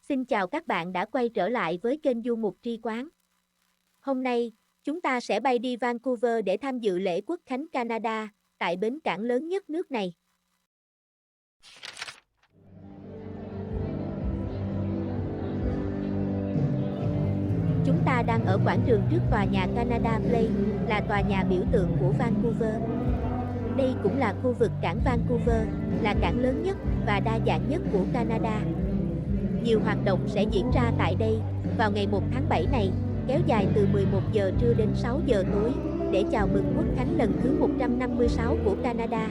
Xin chào các bạn đã quay trở lại với kênh Du Mục Tri Quán. Hôm nay, chúng ta sẽ bay đi Vancouver để tham dự lễ Quốc khánh Canada, tại bến cảng lớn nhất nước này. Chúng ta đang ở quảng trường trước tòa nhà Canada Place, là tòa nhà biểu tượng của Vancouver. Đây cũng là khu vực cảng Vancouver, là cảng lớn nhất và đa dạng nhất của Canada. Nhiều hoạt động sẽ diễn ra tại đây vào ngày 1 tháng 7 này, kéo dài từ 11 giờ trưa đến 6 giờ tối, để chào mừng Quốc khánh lần thứ 156 của Canada.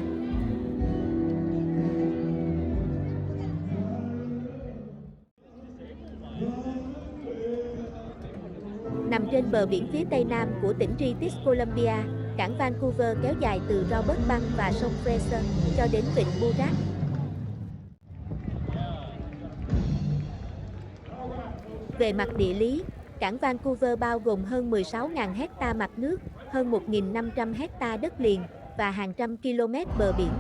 Nằm trên bờ biển phía tây nam của tỉnh British Columbia, cảng Vancouver kéo dài từ Robert Bank và sông Fraser cho đến vịnh Burrard. Về mặt địa lý, cảng Vancouver bao gồm hơn 16.000 hecta mặt nước, hơn 1.500 hecta đất liền và hàng trăm km bờ biển.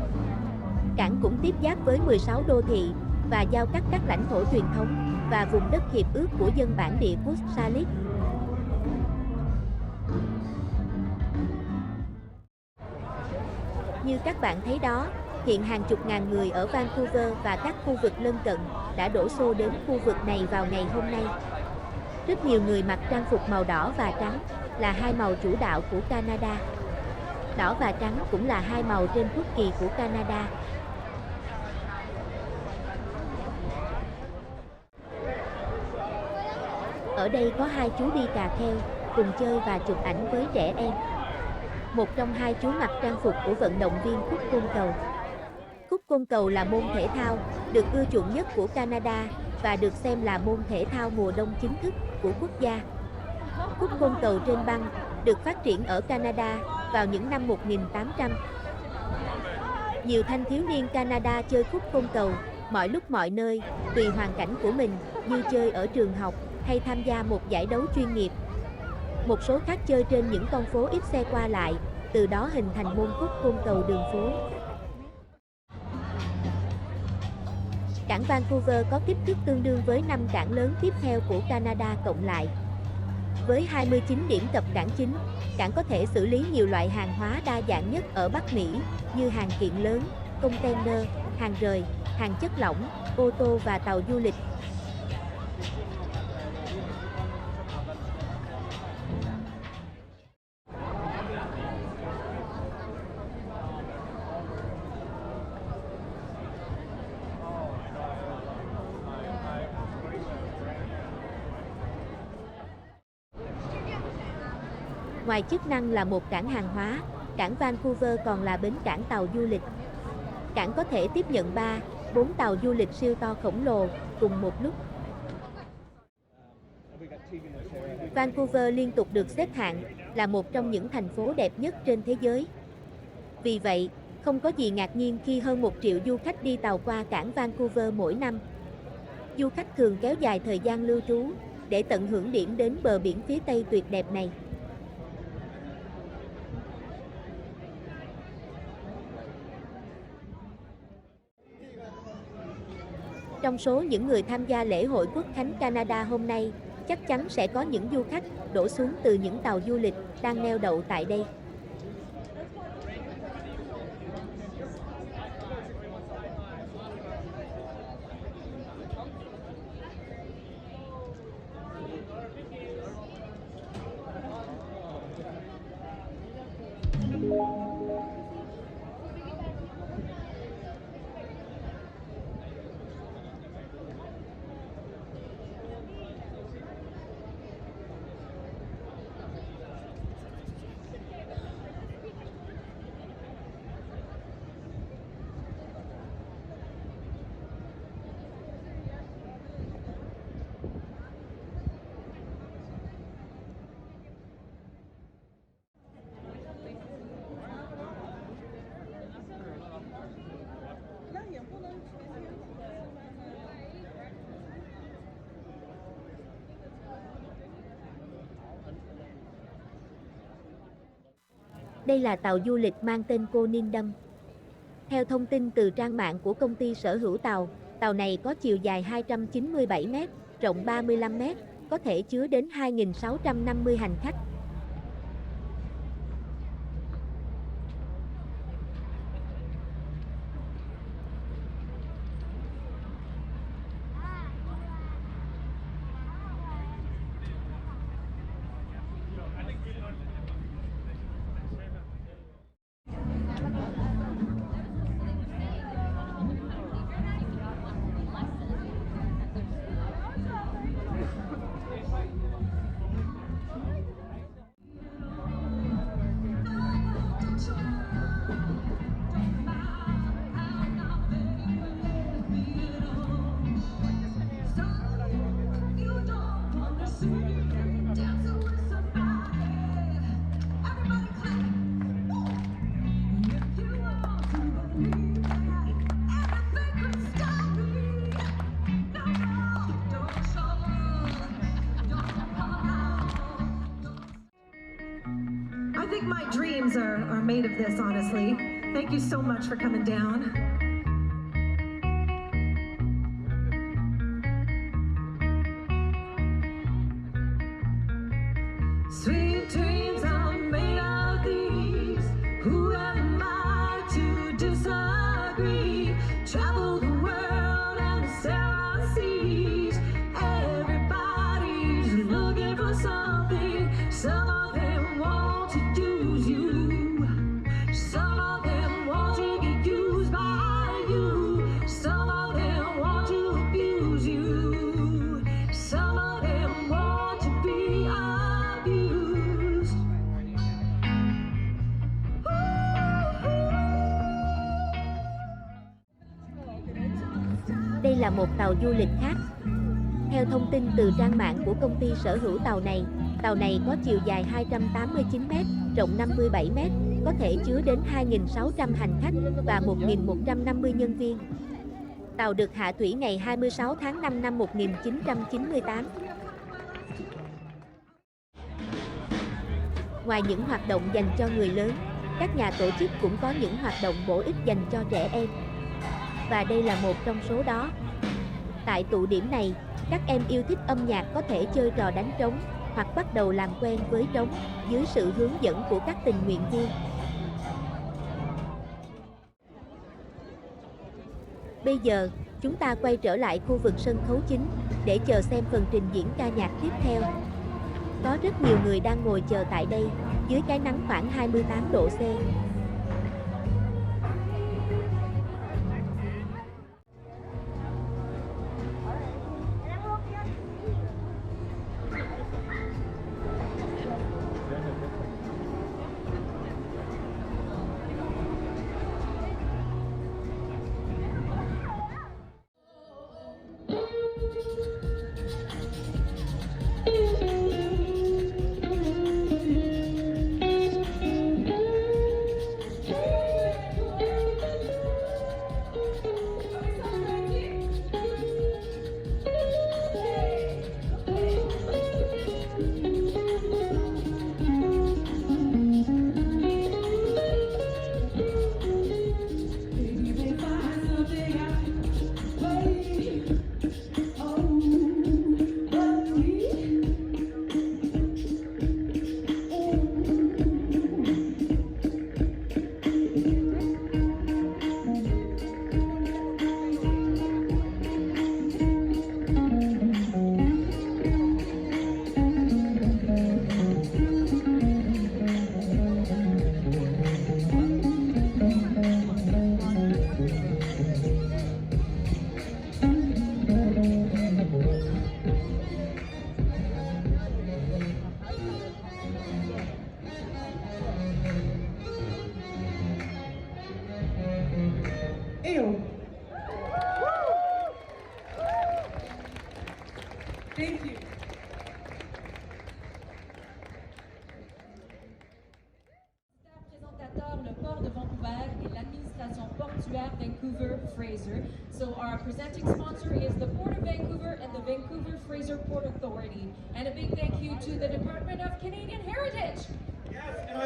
Cảng cũng tiếp giáp với 16 đô thị và giao cắt các lãnh thổ truyền thống và vùng đất hiệp ước của dân bản địa Coast Salish. Như các bạn thấy đó, hiện hàng chục ngàn người ở Vancouver và các khu vực lân cận đã đổ xô đến khu vực này vào ngày hôm nay. Rất nhiều người mặc trang phục màu đỏ và trắng, là hai màu chủ đạo của Canada. Đỏ và trắng cũng là hai màu trên quốc kỳ của Canada. Ở đây có hai chú đi cà kheo, cùng chơi và chụp ảnh với trẻ em. Một trong hai chú mặc trang phục của vận động viên khúc côn cầu. Khúc côn cầu là môn thể thao được ưa chuộng nhất của Canada và được xem là môn thể thao mùa đông chính thức của quốc gia. Khúc côn cầu trên băng được phát triển ở Canada vào những năm 1800. Nhiều thanh thiếu niên Canada chơi khúc côn cầu mọi lúc mọi nơi, tùy hoàn cảnh của mình, như chơi ở trường học hay tham gia một giải đấu chuyên nghiệp. Một số khác chơi trên những con phố ít xe qua lại, từ đó hình thành môn khúc côn cầu đường phố. Cảng Vancouver có kích thước tương đương với 5 cảng lớn tiếp theo của Canada cộng lại. Với 29 điểm cập cảng chính, cảng có thể xử lý nhiều loại hàng hóa đa dạng nhất ở Bắc Mỹ, như hàng kiện lớn, container, hàng rời, hàng chất lỏng, ô tô và tàu du lịch. Ngoài chức năng là một cảng hàng hóa, cảng Vancouver còn là bến cảng tàu du lịch. Cảng có thể tiếp nhận 3-4 tàu du lịch siêu to khổng lồ cùng một lúc. Vancouver liên tục được xếp hạng là một trong những thành phố đẹp nhất trên thế giới. Vì vậy, không có gì ngạc nhiên khi hơn 1 triệu du khách đi tàu qua cảng Vancouver mỗi năm. Du khách thường kéo dài thời gian lưu trú để tận hưởng điểm đến bờ biển phía Tây tuyệt đẹp này. Trong số những người tham gia lễ hội Quốc khánh Canada hôm nay, chắc chắn sẽ có những du khách đổ xuống từ những tàu du lịch đang neo đậu tại đây. Đây là tàu du lịch mang tên Conindum. Theo thông tin từ trang mạng của công ty sở hữu tàu, tàu này có chiều dài 297 m, rộng 35 mét, có thể chứa đến 2.650 hành khách. I think my dreams are made of this, honestly. Thank you so much for coming down. Sweet dreams are made of these. Who am I to disagree? Travel the world and sail our seas. Everybody's looking for something. Some of them want to use you. Some of them want to get used by you. Some of them want to abuse you. Some of them want to be abused. Đây là một tàu du lịch khác. Theo thông tin từ trang mạng của công ty sở hữu tàu này có chiều dài 289 m, rộng 57 m, có thể chứa đến 2.600 hành khách và 1.150 nhân viên. Tàu được hạ thủy ngày 26 tháng 5 năm 1998. Ngoài những hoạt động dành cho người lớn, các nhà tổ chức cũng có những hoạt động bổ ích dành cho trẻ em. Và đây là một trong số đó. Tại tụ điểm này, các em yêu thích âm nhạc có thể chơi trò đánh trống, hoặc bắt đầu làm quen với trống, dưới sự hướng dẫn của các tình nguyện viên. Bây giờ, chúng ta quay trở lại khu vực sân khấu chính, để chờ xem phần trình diễn ca nhạc tiếp theo. Có rất nhiều người đang ngồi chờ tại đây, dưới cái nắng khoảng 28 độ C. Thank you. Présentateur, le port de Vancouver et l'administration portuaire Vancouver-Fraser. So our presenting sponsor is the Port of Vancouver and the Vancouver-Fraser Port Authority. And a big thank you to the Department of Canadian Heritage. Yes, and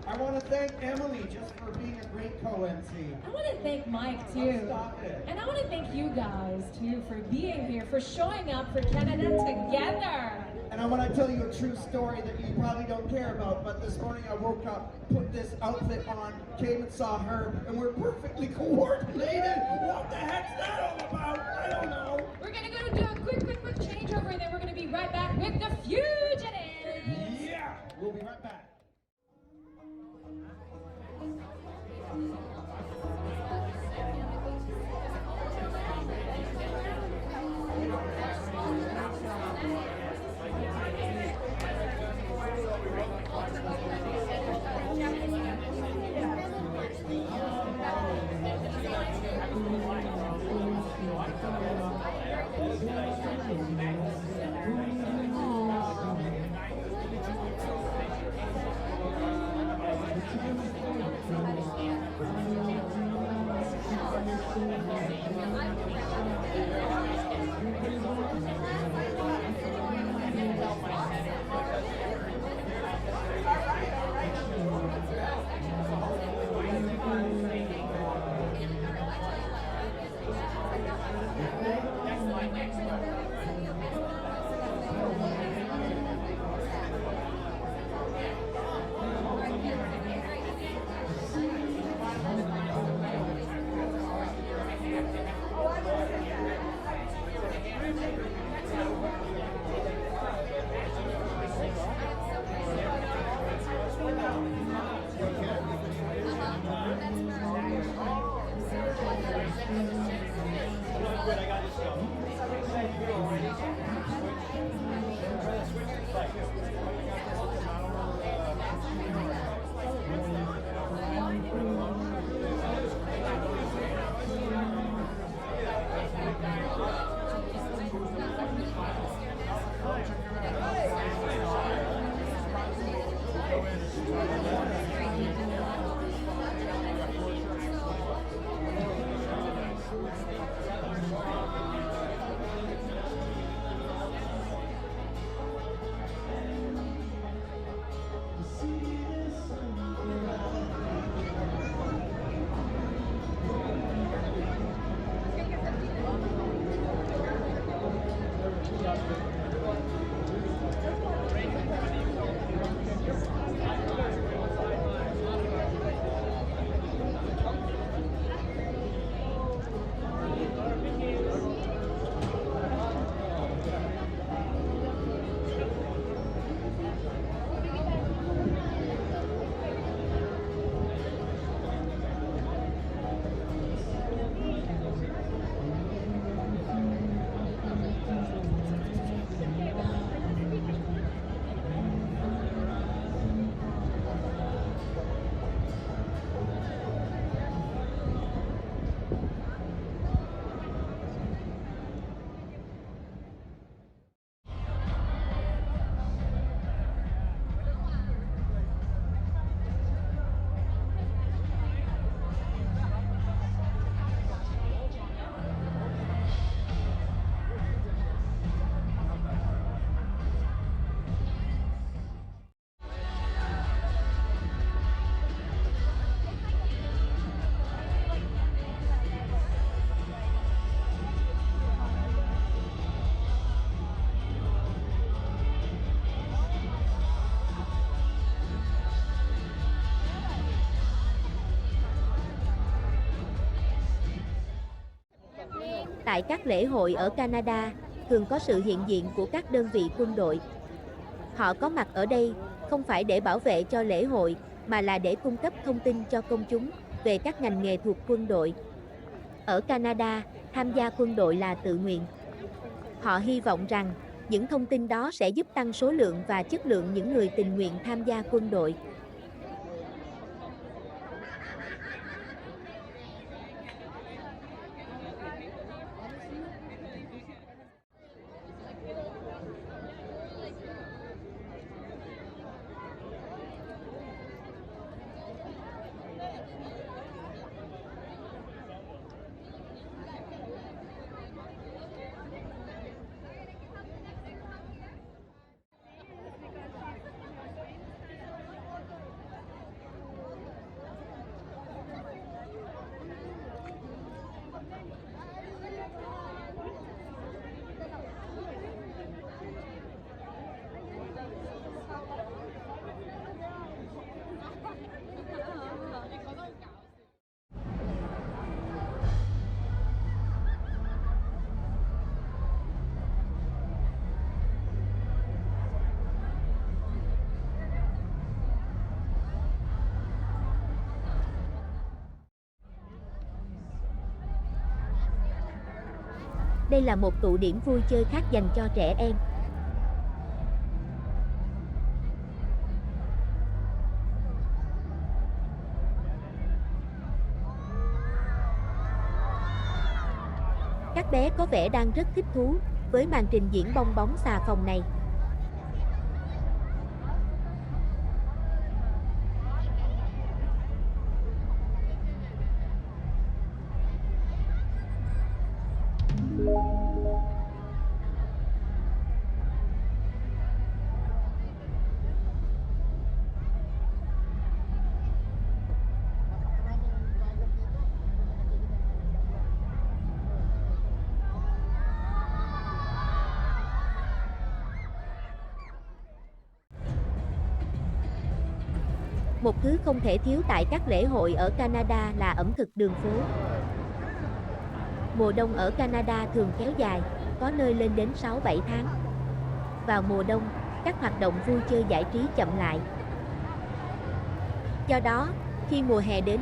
I want to thank Emily just for being a great co-MC. I want to thank Mike too. Stop it. And I want to thank you guys too for being here, for showing up for Canada together. And I want to tell you a true story that you probably don't care about, but this morning I woke up, put this outfit on, came and saw her, and we're perfectly coordinated. What the heck's that all about? I don't know. We're going to go do a quick changeover, and then we're going to be right back with the Fugitives. Yeah, we'll be right back. Tại các lễ hội ở Canada, thường có sự hiện diện của các đơn vị quân đội. Họ có mặt ở đây, không phải để bảo vệ cho lễ hội, mà là để cung cấp thông tin cho công chúng về các ngành nghề thuộc quân đội. Ở Canada, tham gia quân đội là tự nguyện. Họ hy vọng rằng, những thông tin đó sẽ giúp tăng số lượng và chất lượng những người tình nguyện tham gia quân đội. Đây là một tụ điểm vui chơi khác dành cho trẻ em. Các bé có vẻ đang rất thích thú với màn trình diễn bong bóng xà phòng này. Một thứ không thể thiếu tại các lễ hội ở Canada là ẩm thực đường phố. Mùa đông ở Canada thường kéo dài, có nơi lên đến 6-7 tháng. Vào mùa đông, các hoạt động vui chơi giải trí chậm lại. Do đó, khi mùa hè đến,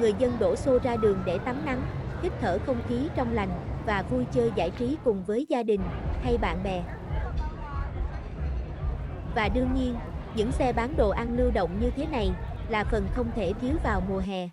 người dân đổ xô ra đường để tắm nắng, hít thở không khí trong lành và vui chơi giải trí cùng với gia đình hay bạn bè. Và đương nhiên, những xe bán đồ ăn lưu động như thế này là phần không thể thiếu vào mùa hè.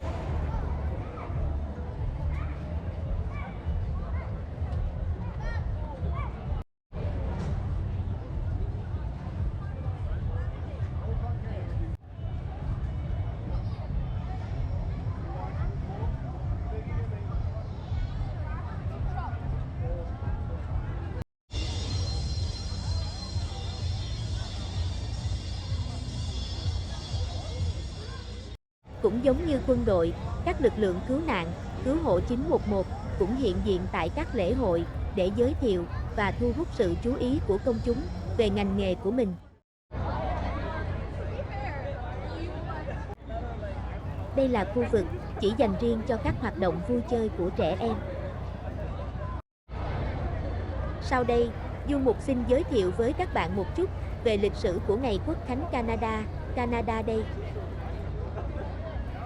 Cũng giống như quân đội, các lực lượng cứu nạn, cứu hộ 911 cũng hiện diện tại các lễ hội để giới thiệu và thu hút sự chú ý của công chúng về ngành nghề của mình. Đây là khu vực chỉ dành riêng cho các hoạt động vui chơi của trẻ em. Sau đây, Du Mục xin giới thiệu với các bạn một chút về lịch sử của Ngày Quốc khánh Canada, Canada Day.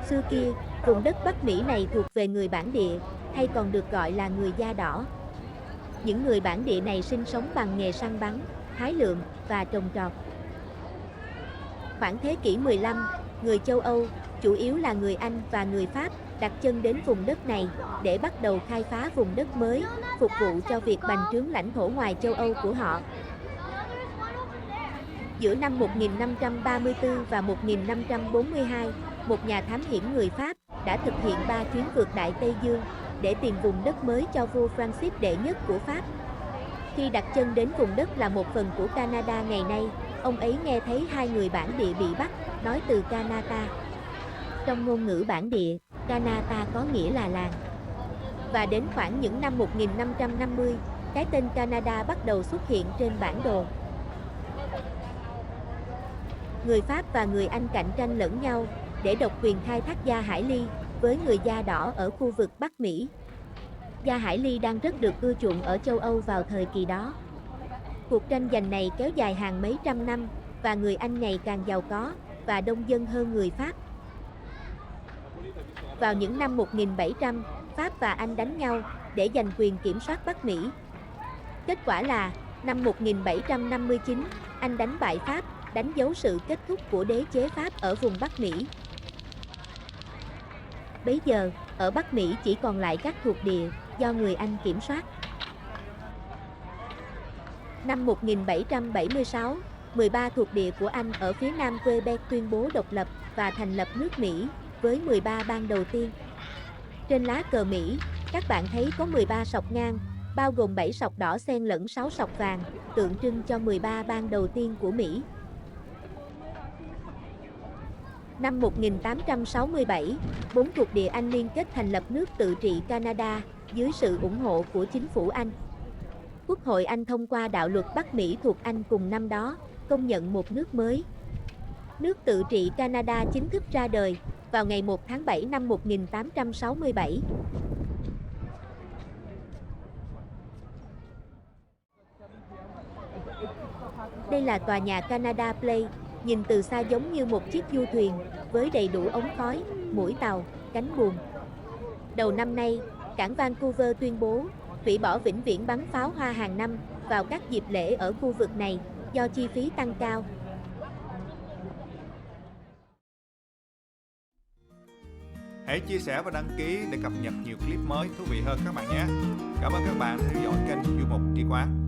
Xưa kia, vùng đất Bắc Mỹ này thuộc về người bản địa, hay còn được gọi là người da đỏ. Những người bản địa này sinh sống bằng nghề săn bắn, hái lượm và trồng trọt. Khoảng thế kỷ 15, người châu Âu, chủ yếu là người Anh và người Pháp, đặt chân đến vùng đất này để bắt đầu khai phá vùng đất mới, phục vụ cho việc bành trướng lãnh thổ ngoài châu Âu của họ. Giữa năm 1534 và 1542, một nhà thám hiểm người Pháp đã thực hiện 3 chuyến vượt Đại Tây Dương để tìm vùng đất mới cho vua Francis đệ nhất của Pháp. Khi đặt chân đến vùng đất là một phần của Canada ngày nay, ông ấy nghe thấy 2 người bản địa bị bắt, nói từ Kanata. Trong ngôn ngữ bản địa, Kanata có nghĩa là làng. Và đến khoảng những năm 1550, cái tên Canada bắt đầu xuất hiện trên bản đồ. Người Pháp và người Anh cạnh tranh lẫn nhau để độc quyền khai thác da hải ly với người da đỏ ở khu vực Bắc Mỹ. Da hải ly đang rất được ưa chuộng ở châu Âu vào thời kỳ đó. Cuộc tranh giành này kéo dài hàng mấy trăm năm và người Anh ngày càng giàu có và đông dân hơn người Pháp. Vào những năm 1700, Pháp và Anh đánh nhau để giành quyền kiểm soát Bắc Mỹ. Kết quả là, năm 1759, Anh đánh bại Pháp, đánh dấu sự kết thúc của đế chế Pháp ở vùng Bắc Mỹ. Bấy giờ, ở Bắc Mỹ chỉ còn lại các thuộc địa do người Anh kiểm soát. Năm 1776, 13 thuộc địa của Anh ở phía nam Quebec tuyên bố độc lập và thành lập nước Mỹ với 13 bang đầu tiên. Trên lá cờ Mỹ, các bạn thấy có 13 sọc ngang, bao gồm 7 sọc đỏ xen lẫn 6 sọc vàng, tượng trưng cho 13 bang đầu tiên của Mỹ. Năm 1867, 4 thuộc địa Anh liên kết thành lập nước tự trị Canada dưới sự ủng hộ của chính phủ Anh. Quốc hội Anh thông qua đạo luật Bắc Mỹ thuộc Anh cùng năm đó, công nhận một nước mới. Nước tự trị Canada chính thức ra đời vào ngày 1 tháng 7 năm 1867. Đây là tòa nhà Canada Place, nhìn từ xa giống như một chiếc du thuyền, với đầy đủ ống khói, mũi tàu, cánh buồm. Đầu năm nay, cảng Vancouver tuyên bố, hủy bỏ vĩnh viễn bắn pháo hoa hàng năm vào các dịp lễ ở khu vực này do chi phí tăng cao. Hãy chia sẻ và đăng ký để cập nhật nhiều clip mới thú vị hơn các bạn nhé. Cảm ơn các bạn đã theo dõi kênh Du Mục Trí Quán.